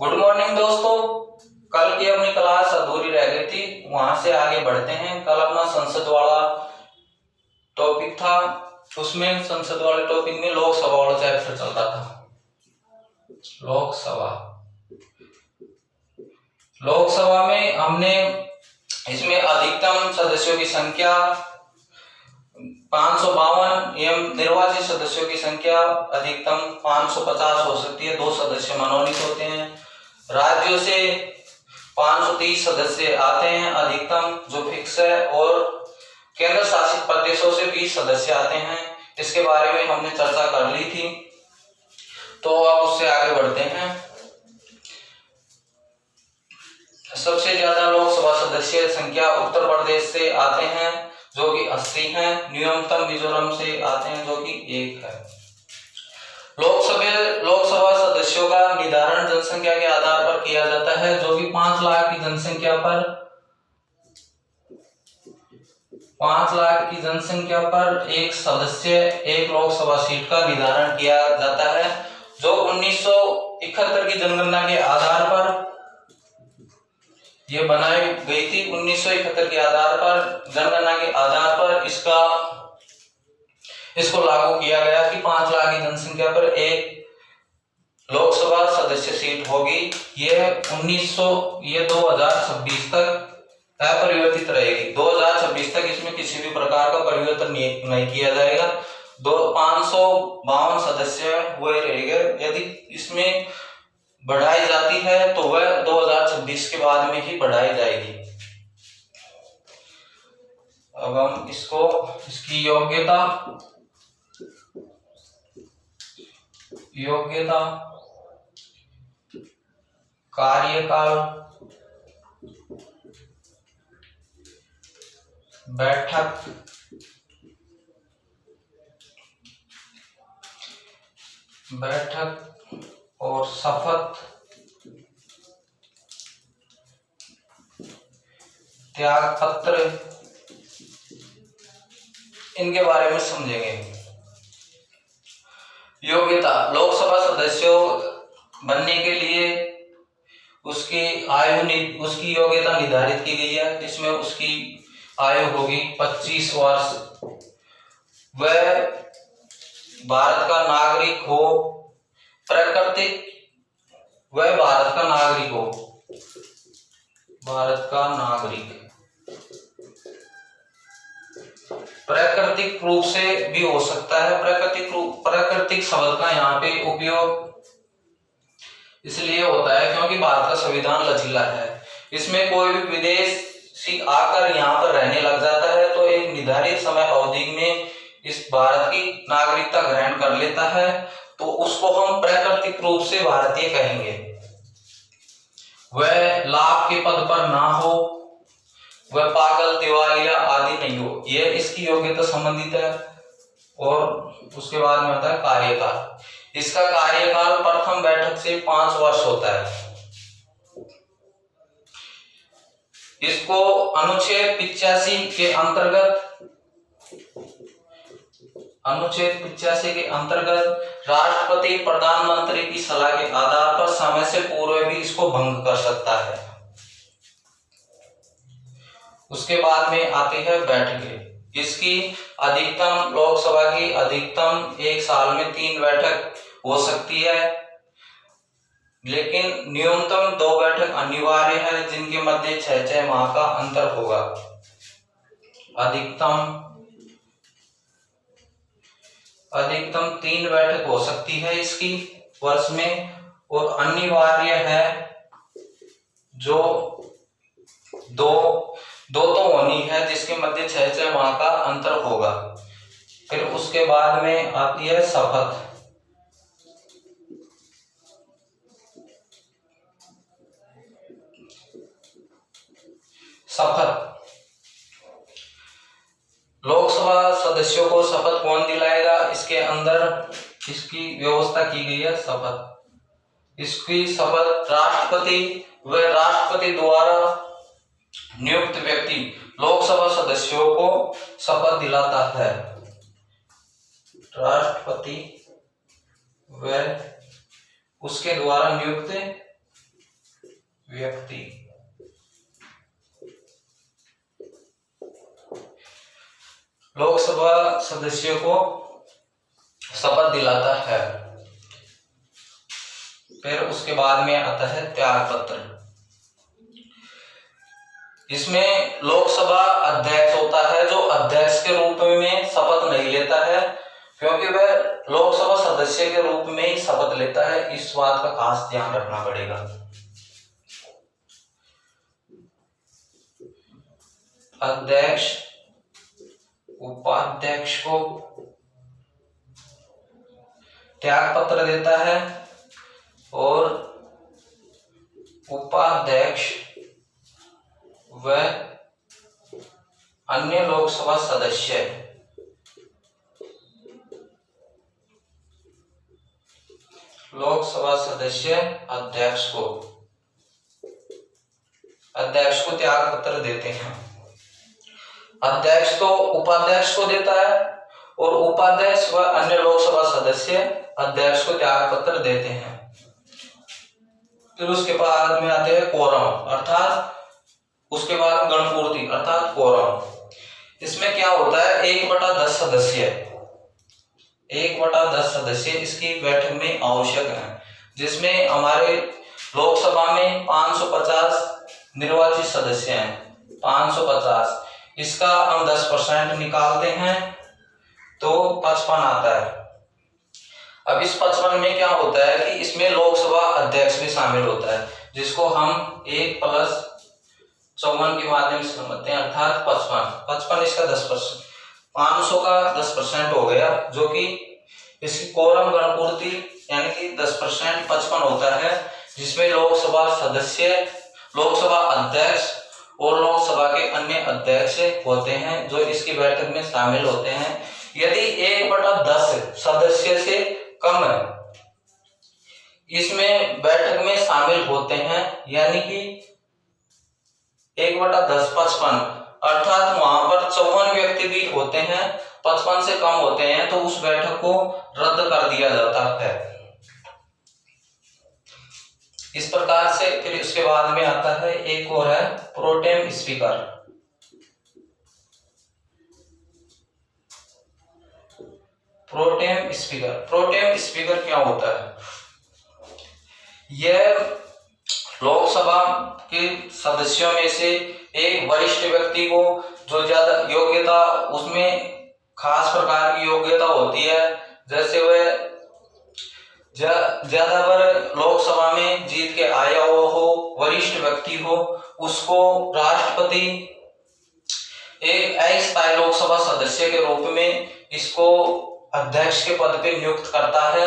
Good morning दोस्तों। कल की अपनी क्लास अधूरी रह गई थी, वहां से आगे बढ़ते हैं। कल अपना संसद वाला टॉपिक था, उसमें संसद वाले टॉपिक में लोकसभा वाला चैप्टर चलता था। लोकसभा में हमने इसमें अधिकतम सदस्यों की संख्या 552 एवं निर्वाचित सदस्यों की संख्या अधिकतम 550 हो सकती है। 2 सदस्य मनोनीत होते हैं। राज्यों से 530 सदस्य आते हैं अधिकतम, जो फिक्स है, और केंद्र शासित प्रदेशों से 20 सदस्य आते हैं। इसके बारे में हमने चर्चा कर ली थी, तो अब उससे आगे बढ़ते हैं। सबसे ज्यादा लोकसभा सदस्य संख्या उत्तर प्रदेश से आते हैं, जो कि 80 हैं। न्यूनतम मिजोरम से आते हैं, जो कि 1 है। लोकसभा सदस्यों का निर्धारण जनसंख्या के आधार पर किया जाता है, जो कि 5 लाख की जनसंख्या पर एक सदस्य एक लोकसभा सीट का निर्धारण किया जाता है, जो 1971 की जनगणना के आधार पर ये बनाई गई थी। 1971 के आधार पर, जनगणना के आधार पर इसको लागू किया गया कि 5 लाख की जनसंख्या पर एक लोकसभा सदस्य सीट होगी। ये 2026 तक अपरिवर्तित रहेगी। 2026 तक इसमें किसी भी प्रकार का परिवर्तन नहीं किया जाएगा। 552 सदस्य हुए रहेंगे। यदि इसमें बढ़ाई जाती है तो वह 2026 के बाद में ही बढ़ाई जाएगी। अब हम इसकी योग्यता कार्यकाल, बैठक, और शपथ, त्याग पत्र, इनके बारे में समझेंगे। योग्यता: लोकसभा सदस्यों बनने के लिए उसकी योग्यता निर्धारित की गई है, जिसमें उसकी आयु होगी 25 वर्ष। वह भारत का नागरिक हो, प्राकृतिक रूप से भी हो सकता है। प्राकृतिक शब्द का यहाँ पे उपयोग इसलिए होता है क्योंकि भारत का संविधान लचीला है। इसमें कोई भी विदेशी आकर यहाँ पर रहने लग जाता है तो एक निर्धारित समय अवधि में इस भारत की नागरिकता ग्रहण कर लेता है, तो उसको हम प्राकृतिक रूप से भारतीय कहेंगे। वह लाभ के पद पर ना हो, वह पागल, दिवालिया आदि नहीं हो, यह इसकी योग्यता संबंधित है। और उसके बाद में होता है कार्यकाल। इसका कार्यकाल प्रथम बैठक से 5 वर्ष होता है। इसको अनुच्छेद 85 के अंतर्गत राष्ट्रपति प्रधानमंत्री की सलाह के आधार पर समय से पूर्व भी इसको भंग कर सकता है। उसके बाद में आती है बैठकें। इसकी अधिकतम, लोकसभा की अधिकतम एक साल में 3 बैठक हो सकती है, लेकिन न्यूनतम 2 बैठक अनिवार्य है, जिनके मध्य 6 माह का अंतर होगा। अधिकतम 3 बैठक हो सकती है इसकी वर्ष में, और अनिवार्य है जो दो तो होनी है, जिसके मध्य 6 माह का अंतर होगा। फिर उसके बाद में आती है शपथ। लोकसभा सदस्यों को शपथ कौन दिलाएगा? इसके अंदर इसकी व्यवस्था की गई है शपथ। इसकी शपथ राष्ट्रपति द्वारा नियुक्त व्यक्ति लोकसभा सदस्यों को शपथ दिलाता है। राष्ट्रपति व उसके द्वारा नियुक्त व्यक्ति लोकसभा सदस्यों को शपथ दिलाता है। फिर उसके बाद में आता है त्याग पत्र। इसमें लोकसभा अध्यक्ष होता है जो अध्यक्ष के रूप में शपथ नहीं लेता है, क्योंकि वह लोकसभा सदस्य के रूप में ही शपथ लेता है। इस बात का खास ध्यान रखना पड़ेगा। अध्यक्ष उपाध्यक्ष को त्याग पत्र देता है और उपाध्यक्ष व अन्य लोकसभा सदस्य अध्यक्ष को त्याग पत्र देते हैं। अध्यक्ष तो उपाध्यक्ष को देता है और उपाध्यक्ष व अन्य लोकसभा सदस्य अध्यक्ष को त्याग पत्र देते हैं। फिर उसके बाद में आते हैं कोरम, अर्थात उसके बाद गणपूर्ति अर्थात कोरम। इसमें क्या होता है, 1/10 सदस्य इसकी बैठक में आवश्यक है, जिसमें हमारे लोकसभा में 550 निर्वाचित सदस्य हैं। 550 इसका हम 10% निकालते हैं तो 55 आता है। अब इस 55 में क्या होता है कि इसमें लोकसभा अध्यक्ष भी शामिल होता है, जिसको हम 1+54 के माध्यम से समझते हैं, अर्थात 55 इसका 10%, 500 का 10% हो गया, जो कि इसकी कोरम गणपूर्ति यानी कि 10% 55 होता है, जिसमें लोकसभा सदस्य, लोकसभा अध्यक्ष और लोकसभा के अन्य अध्यक्ष होते हैं जो इसकी बैठक में शामिल होते हैं। यदि 1/10 सदस्य से कम इसमें बैठक में शामिल होते हैं, यानी कि 1/10 55, अर्थात वहां पर 54 व्यक्ति भी होते हैं, 55 से कम होते हैं, तो उस बैठक को रद्द कर दिया जाता है। इस प्रकार से फिर इसके बाद में आता है एक और है प्रोटेम स्पीकर। प्रोटेम स्पीकर क्या होता है? यह लोकसभा के सदस्यों में से एक वरिष्ठ व्यक्ति को जो ज्यादा योग्यता, उसमें खास प्रकार की योग्यता होती है, जैसे वह ज्यादा बार लोकसभा में जीत के आया हुआ हो, वरिष्ठ व्यक्ति हो, उसको राष्ट्रपति एक अस्थायी लोकसभा सदस्य के रूप में इसको अध्यक्ष के पद पे नियुक्त करता है,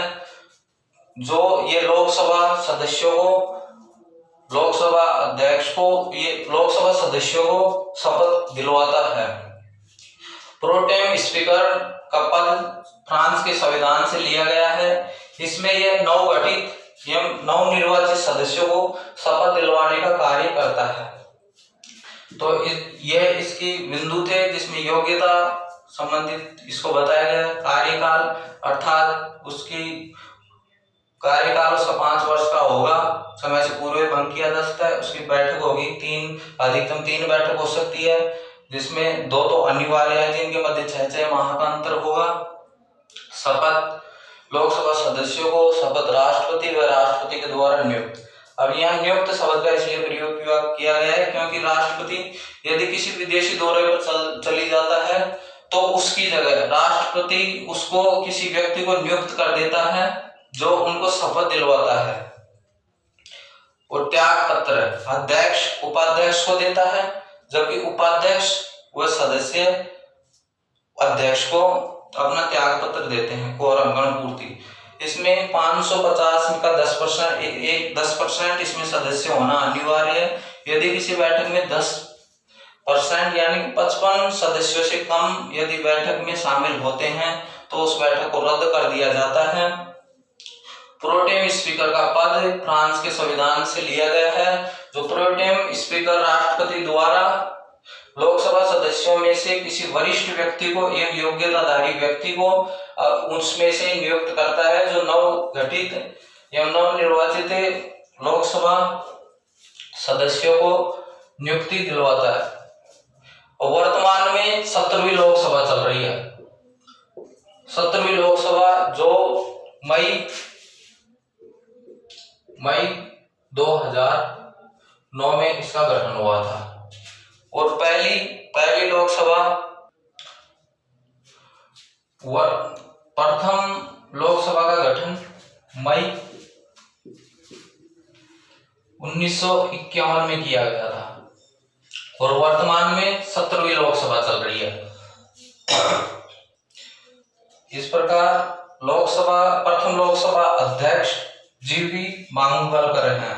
जो ये लोकसभा सदस्यों को, लोकसभा अध्यक्ष को, ये लोकसभा सदस्यों को शपथ दिलवाता है। प्रोटेम स्पीकर का पद फ्रांस के संविधान से लिया गया है। इसमें यह नवगठित एवं नवनिर्वाचित सदस्यों को शपथ दिलवाने का कार्य करता है। तो यह इसकी बिंदु थे जिसमें योग्यता संबंधित इसको बताया गया। कार्यकाल अर्थात उसकी कार्यकाल उसका 5 वर्ष का होगा, समय से पूर्व भंग किया जा सकता है। उसकी बैठक होगी 3, अधिकतम 3 बैठक हो सकती है, जिसमें 2 तो अनिवार्य है, जिनके मध्य 6 माह का अंतर होगा। शपथ लोकसभा सदस्यों को शपथ राष्ट्रपति व राष्ट्रपति के द्वारा नियुक्त। अब यहाँ नियुक्त शब्द का इसलिए प्रयोग किया गया है क्योंकि राष्ट्रपति यदि किसी विदेशी दौरे पर चली जाता है तो उसकी जगह राष्ट्रपति उसको किसी व्यक्ति को नियुक्त कर देता है जो उनको शपथ दिलवाता है। और त्याग पत्र अध्यक्ष उपाध्यक्ष को देता है, जबकि उपाध्यक्ष व सदस्य अध्यक्ष को अपना त्याग पत्र देते हैं। कोरम गणपूर्ति, इसमें 550 का 10% इसमें सदस्य होना अनिवार्य है। यदि किसी बैठक में 10% यानी कि 55 सदस्यों से कम यदि बैठक में शामिल होते हैं तो उस बैठक को रद्द कर दिया जाता है। प्रोटेम स्पीकर का पद फ्रांस के संविधान से लिया गया है। जो प्रोटेम स्पीकर राष्ट्रपति द्वारा लोकसभा सदस्यों में से किसी वरिष्ठ व्यक्ति को, एक योग्यताधारी व्यक्ति को उसमें से नियुक्त करता है, जो नवगठित एवं नवनिर्वाचित लोकसभा सदस्यों को नियुक्ति दिलवाता है। और वर्तमान में 17वीं लोकसभा चल रही है। 17वीं लोकसभा जो मई 2009 में इसका गठन हुआ था। और पहली लोकसभा प्रथम लोकसभा का गठन मई 1951 में किया गया था। और वर्तमान में 17वीं लोकसभा चल रही है। इस प्रकार प्रथम लोकसभा अध्यक्ष जीवी मांगलकर हैं।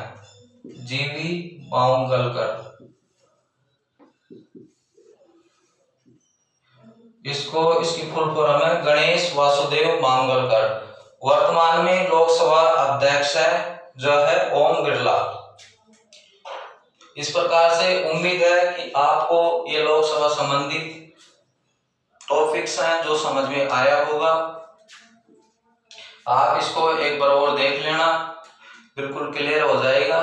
जीवी मांगलकर, इसकी फुल फॉर्म है गणेश वासुदेव मांगलकर। वर्तमान में लोकसभा अध्यक्ष है जो है ओम बिरला। इस प्रकार से उम्मीद है कि आपको ये लोकसभा संबंधित टॉपिक्स हैं जो समझ में आया होगा। आप इसको एक बार और देख लेना, बिल्कुल क्लियर हो जाएगा।